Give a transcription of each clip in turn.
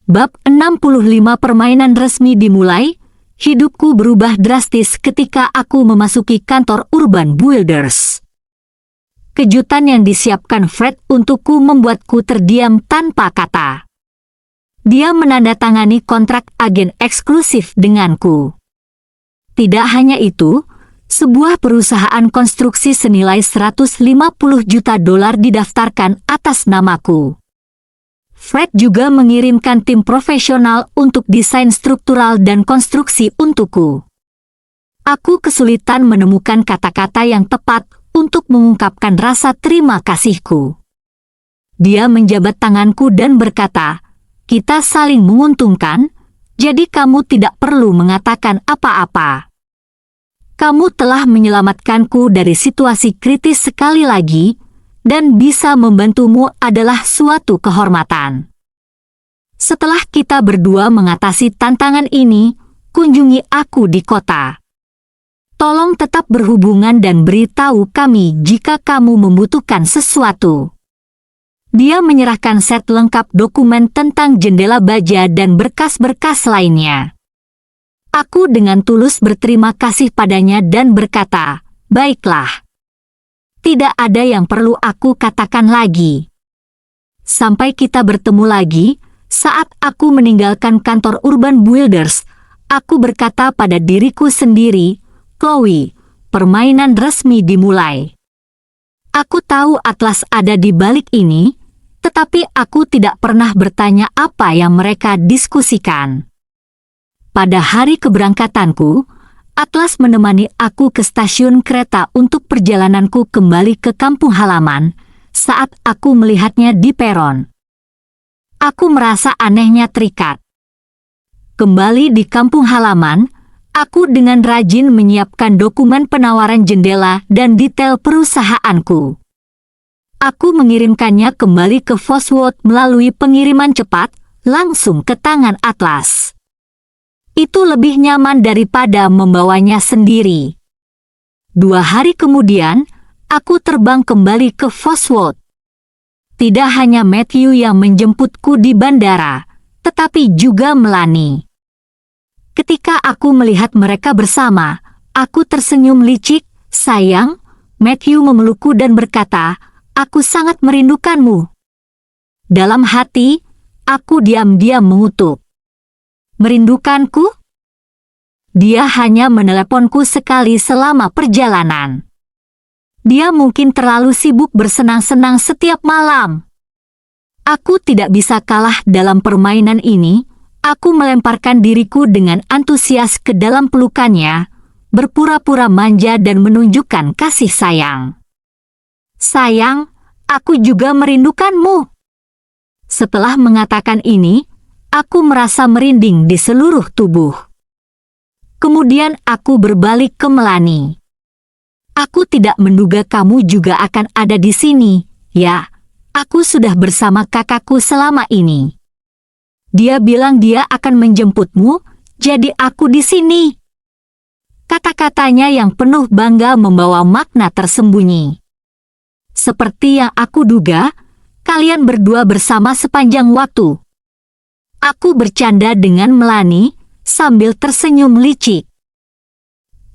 Bab 65 permainan resmi dimulai. Hidupku berubah drastis ketika aku memasuki kantor Urban Builders. Kejutan yang disiapkan Fred untukku membuatku terdiam tanpa kata. Dia menandatangani kontrak agen eksklusif denganku. Tidak hanya itu, sebuah perusahaan konstruksi senilai $150 juta didaftarkan atas namaku. Fred juga mengirimkan tim profesional untuk desain struktural dan konstruksi untukku. Aku kesulitan menemukan kata-kata yang tepat untuk mengungkapkan rasa terima kasihku. Dia menjabat tanganku dan berkata, "Kita saling menguntungkan, jadi kamu tidak perlu mengatakan apa-apa. Kamu telah menyelamatkanku dari situasi kritis sekali lagi, dan bisa membantumu adalah suatu kehormatan. Setelah kita berdua mengatasi tantangan ini, kunjungi aku di kota. Tolong tetap berhubungan dan beritahu kami jika kamu membutuhkan sesuatu." Dia menyerahkan set lengkap dokumen tentang jendela baja dan berkas-berkas lainnya. Aku dengan tulus berterima kasih padanya dan berkata, "Baiklah. Tidak ada yang perlu aku katakan lagi." Sampai kita bertemu lagi, saat aku meninggalkan kantor Urban Builders, aku berkata pada diriku sendiri, "Chloe, permainan resmi dimulai." Aku tahu Atlas ada di balik ini, tetapi aku tidak pernah bertanya apa yang mereka diskusikan. Pada hari keberangkatanku, Atlas menemani aku ke stasiun kereta untuk perjalananku kembali ke kampung halaman saat aku melihatnya di peron. Aku merasa anehnya terikat. Kembali di kampung halaman, aku dengan rajin menyiapkan dokumen penawaran jendela dan detail perusahaanku. Aku mengirimkannya kembali ke Fosworth melalui pengiriman cepat, langsung ke tangan Atlas. Itu lebih nyaman daripada membawanya sendiri. 2 hari kemudian, aku terbang kembali ke Fosworth. Tidak hanya Matthew yang menjemputku di bandara, tetapi juga Melanie. Ketika aku melihat mereka bersama, aku tersenyum licik. "Sayang," Matthew memelukku dan berkata, "aku sangat merindukanmu." Dalam hati, aku diam-diam mengutuk. Merindukanku? Dia hanya meneleponku sekali selama perjalanan. Dia mungkin terlalu sibuk bersenang-senang setiap malam. Aku tidak bisa kalah dalam permainan ini. Aku melemparkan diriku dengan antusias ke dalam pelukannya, berpura-pura manja dan menunjukkan kasih sayang. "Sayang, aku juga merindukanmu." Setelah mengatakan ini, aku merasa merinding di seluruh tubuh. Kemudian aku berbalik ke Melanie. "Aku tidak menduga kamu juga akan ada di sini. Ya, aku sudah bersama kakakku selama ini. Dia bilang dia akan menjemputmu, jadi aku di sini." Kata-katanya yang penuh bangga membawa makna tersembunyi. Seperti yang aku duga, kalian berdua bersama sepanjang waktu. Aku bercanda dengan Melanie sambil tersenyum licik.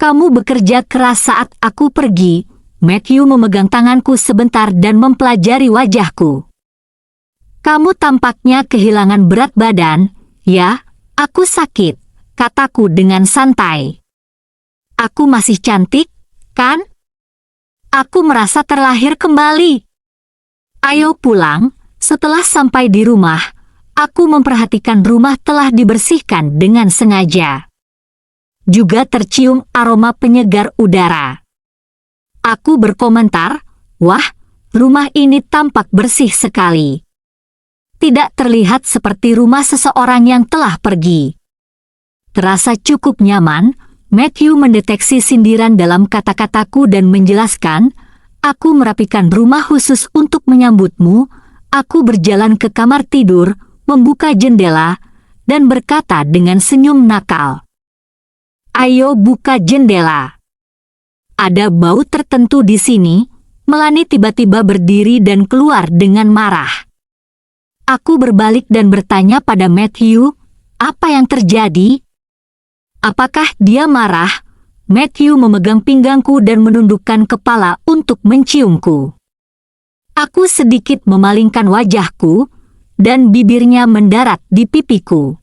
"Kamu bekerja keras saat aku pergi." Matthew memegang tanganku sebentar dan mempelajari wajahku. "Kamu tampaknya kehilangan berat badan." "Ya, aku sakit," kataku dengan santai. "Aku masih cantik, kan? Aku merasa terlahir kembali." "Ayo pulang." Setelah sampai di rumah, aku memperhatikan rumah telah dibersihkan dengan sengaja. Juga tercium aroma penyegar udara. Aku berkomentar, "Wah, rumah ini tampak bersih sekali. Tidak terlihat seperti rumah seseorang yang telah pergi." Terasa cukup nyaman, Matthew mendeteksi sindiran dalam kata-kataku dan menjelaskan, "Aku merapikan rumah khusus untuk menyambutmu." Aku berjalan ke kamar tidur, membuka jendela, dan berkata dengan senyum nakal, "Ayo buka jendela." Ada bau tertentu di sini. Melanie tiba-tiba berdiri dan keluar dengan marah. Aku berbalik dan bertanya pada Matthew, apa yang terjadi? Apakah dia marah? Matthew memegang pinggangku dan menundukkan kepala untuk menciumku. Aku sedikit memalingkan wajahku, dan bibirnya mendarat di pipiku.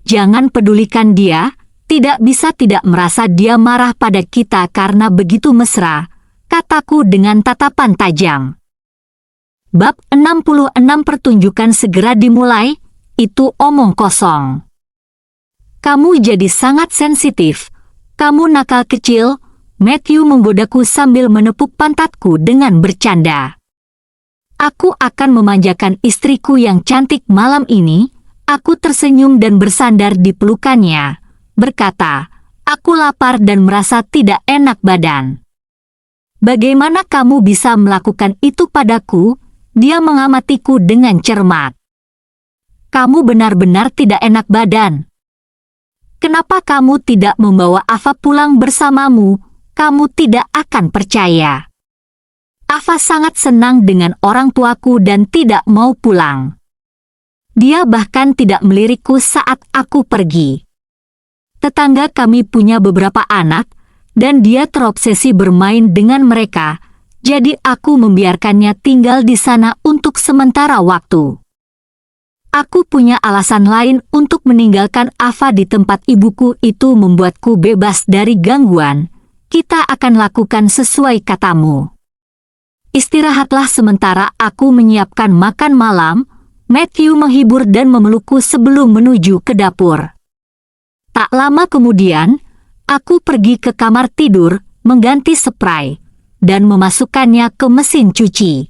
Jangan pedulikan dia, tidak bisa tidak merasa dia marah pada kita karena begitu mesra, kataku dengan tatapan tajam. Bab 66 pertunjukan segera dimulai, itu omong kosong. Kamu jadi sangat sensitif, kamu nakal kecil, Matthew menggodaku sambil menepuk pantatku dengan bercanda. Aku akan memanjakan istriku yang cantik malam ini. Aku tersenyum dan bersandar di pelukannya, berkata, aku lapar dan merasa tidak enak badan. Bagaimana kamu bisa melakukan itu padaku? Dia mengamatiku dengan cermat. Kamu benar-benar tidak enak badan. Kenapa kamu tidak membawa Ava pulang bersamamu? Kamu tidak akan percaya. Ava sangat senang dengan orang tuaku dan tidak mau pulang. Dia bahkan tidak melirikku saat aku pergi. Tetangga kami punya beberapa anak, dan dia terobsesi bermain dengan mereka, jadi aku membiarkannya tinggal di sana untuk sementara waktu. Aku punya alasan lain untuk meninggalkan Ava di tempat ibuku, itu membuatku bebas dari gangguan. Kita akan lakukan sesuai katamu. Istirahatlah sementara aku menyiapkan makan malam. Matthew menghibur dan memelukku sebelum menuju ke dapur. Tak lama kemudian, aku pergi ke kamar tidur, mengganti spray, dan memasukkannya ke mesin cuci.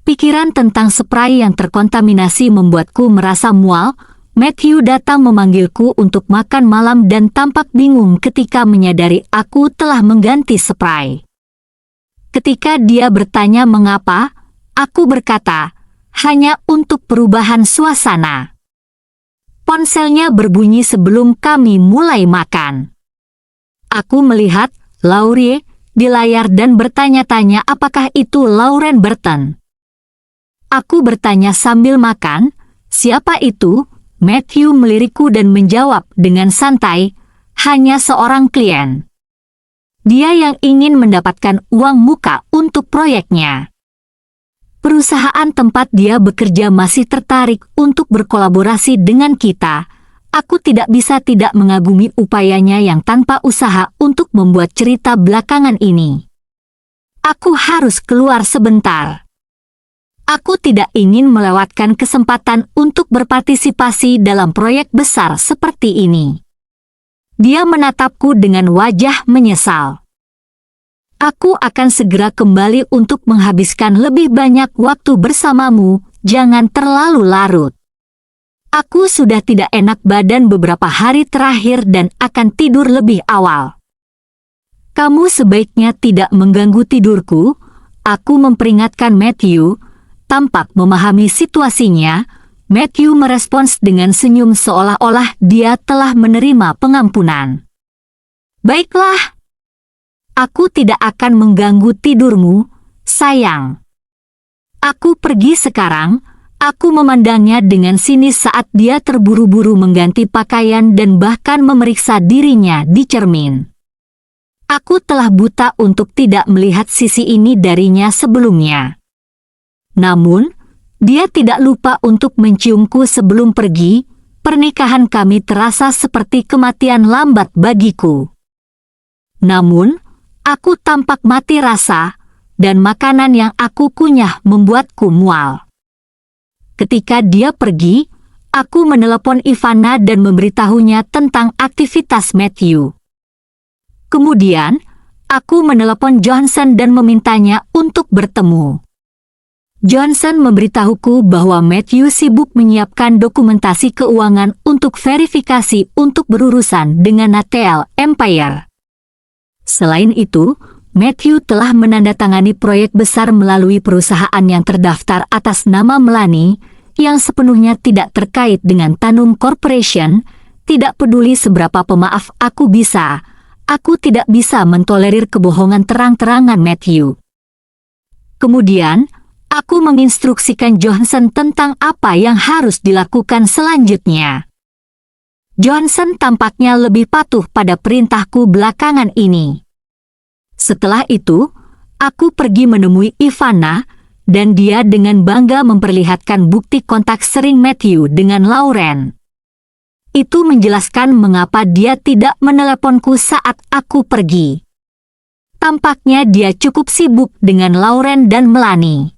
Pikiran tentang spray yang terkontaminasi membuatku merasa mual. Matthew datang memanggilku untuk makan malam dan tampak bingung ketika menyadari aku telah mengganti spray. Ketika dia bertanya mengapa, aku berkata, hanya untuk perubahan suasana. Ponselnya berbunyi sebelum kami mulai makan. Aku melihat Laurie di layar dan bertanya-tanya apakah itu Lauren Burton. Aku bertanya sambil makan, siapa itu? Matthew melirikku dan menjawab dengan santai, hanya seorang klien. Dia yang ingin mendapatkan uang muka untuk proyeknya. Perusahaan tempat dia bekerja masih tertarik untuk berkolaborasi dengan kita. Aku tidak bisa tidak mengagumi upayanya yang tanpa usaha untuk membuat cerita belakangan ini. Aku harus keluar sebentar. Aku tidak ingin melewatkan kesempatan untuk berpartisipasi dalam proyek besar seperti ini. Dia menatapku dengan wajah menyesal. Aku akan segera kembali untuk menghabiskan lebih banyak waktu bersamamu, jangan terlalu larut. Aku sudah tidak enak badan beberapa hari terakhir dan akan tidur lebih awal. Kamu sebaiknya tidak mengganggu tidurku, aku memperingatkan Matthew. Tampak memahami situasinya, Matthew merespons dengan senyum seolah-olah dia telah menerima pengampunan. Baiklah. Aku tidak akan mengganggu tidurmu, sayang. Aku pergi sekarang. Aku memandangnya dengan sinis saat dia terburu-buru mengganti pakaian dan bahkan memeriksa dirinya di cermin. Aku telah buta untuk tidak melihat sisi ini darinya sebelumnya. Namun, dia tidak lupa untuk menciumku sebelum pergi. Pernikahan kami terasa seperti kematian lambat bagiku. Namun, aku tampak mati rasa, dan makanan yang aku kunyah membuatku mual. Ketika dia pergi, aku menelepon Ivana dan memberitahunya tentang aktivitas Matthew. Kemudian, aku menelepon Johnson dan memintanya untuk bertemu. Johnson memberitahuku bahwa Matthew sibuk menyiapkan dokumentasi keuangan untuk verifikasi untuk berurusan dengan Natel Empire. Selain itu, Matthew telah menandatangani proyek besar melalui perusahaan yang terdaftar atas nama Melanie, yang sepenuhnya tidak terkait dengan Tanum Corporation. Tidak peduli seberapa pemaaf aku bisa, aku tidak bisa mentolerir kebohongan terang-terangan Matthew. Kemudian, Aku menginstruksikan Johnson tentang apa yang harus dilakukan selanjutnya. Johnson tampaknya lebih patuh pada perintahku belakangan ini. Setelah itu, aku pergi menemui Ivana, dan dia dengan bangga memperlihatkan bukti kontak sering Matthew dengan Lauren. Itu menjelaskan mengapa dia tidak meneleponku saat aku pergi. Tampaknya dia cukup sibuk dengan Lauren dan Melanie.